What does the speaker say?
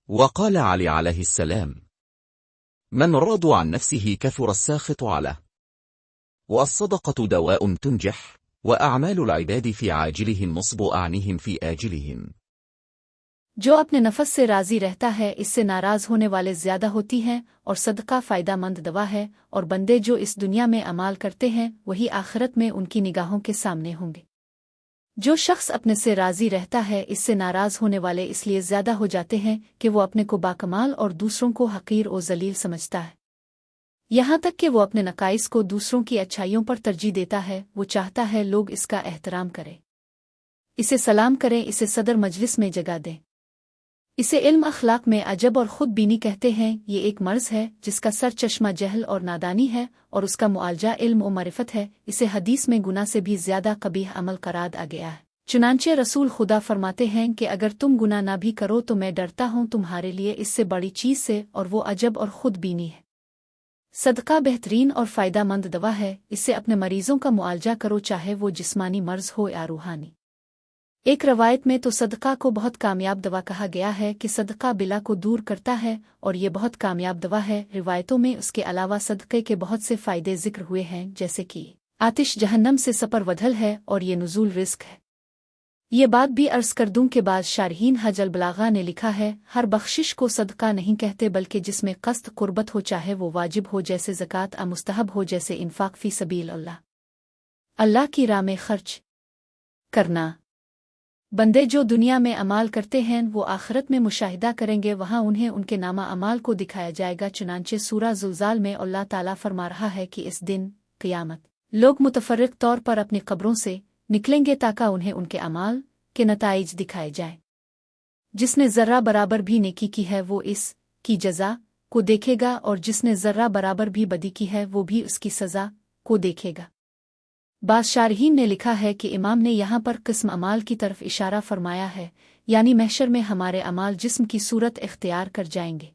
وقال علي عليه السلام: من راض عن نفسه كثر الساخط عليه. والصدقة دواء تنجح، وأعمال العباد في عاجلهم نصب أعنهم في آجلهم. जो अपने नफस से राजी रहता है इससे नाराज होने वाले ज्यादा होती हैं, और सदका फ़ायदा मंद दवा है, और बंदे जो इस दुनिया में अमाल करते हैं वही आखिरत में उनकी निगाहों के सामने होंगे। जो शख्स अपने से राजी रहता है इससे नाराज होने वाले इसलिए ज्यादा हो जाते हैं कि वो अपने को बाकमाल और दूसरों को हकीर और जलील समझता है, यहाँ तक कि वो अपने नकाइस को दूसरों की अच्छाइयों पर तरजीह देता है। वो चाहता है लोग इसका एहतराम करें, इसे सलाम करें, इसे सदर मजलिस में जगह दें। इसे इल्म अखलाक में अजब और खुद बीनी कहते हैं। ये एक मर्ज है जिसका सर चश्मा जहल और नादानी है, और उसका मुआलजा इल्म और मारिफत है। इसे हदीस में गुनाह से भी ज्यादा कबीह अमल करार आ गया है। चुनांचे रसूल खुदा फरमाते हैं कि अगर तुम गुनाह ना भी करो तो मैं डरता हूँ तुम्हारे लिए इससे बड़ी चीज से, और वो अजब और खुद बीनी है। सदका बेहतरीन और फ़ायदा मंद दवा है। इससे अपने मरीजों का मुआलजा करो, चाहे वो जिस्मानी मर्ज हो या रूहानी। एक रवायत में तो सदका को बहुत कामयाब दवा कहा गया है कि सदका बिला को दूर करता है, और ये बहुत कामयाब दवा है। रिवायतों में उसके अलावा सदक़े के बहुत से फ़ायदे जिक्र हुए हैं, जैसे कि आतिश जहन्नम से सपर वधल है और ये नुज़ूल रिस्क है। ये बात भी अर्ज कर दूं के बाद शारहीन हज अल बलागा ने लिखा है, हर बख्शिश को सदका नहीं कहते बल्कि जिसमें कस्त कुर्बत हो, चाहे वो वाजिब हो जैसे ज़कात, आ मुस्तहब हो जैसे इन्फाक फ़ी सबील अल्लाह की राह में खर्च करना। बंदे जो दुनिया में अमाल करते हैं वो आखिरत में मुशाहिदा करेंगे, वहाँ उन्हें उनके नामा अमाल को दिखाया जाएगा। चुनांचे सूरा ज़ुलज़ाल में अल्लाह ताला फरमा रहा है कि इस दिन क़ियामत लोग मुतफर्रिक तौर पर अपनी कब्रों से निकलेंगे ताकि उन्हें उनके अमाल के नताइज दिखाए जाएं। जिसने ज़र्रा बराबर भी नेकी की है वो इस की जज़ा को देखेगा, और जिसने ज़र्रा बराबर भी बदी की है वो भी उसकी सज़ा को देखेगा। बाज़ शारहीन ने लिखा है कि इमाम ने यहाँ पर किस्म अमाल की तरफ इशारा फरमाया है, यानी महशर में हमारे अमाल जिस्म की सूरत इख्तियार कर जाएंगे।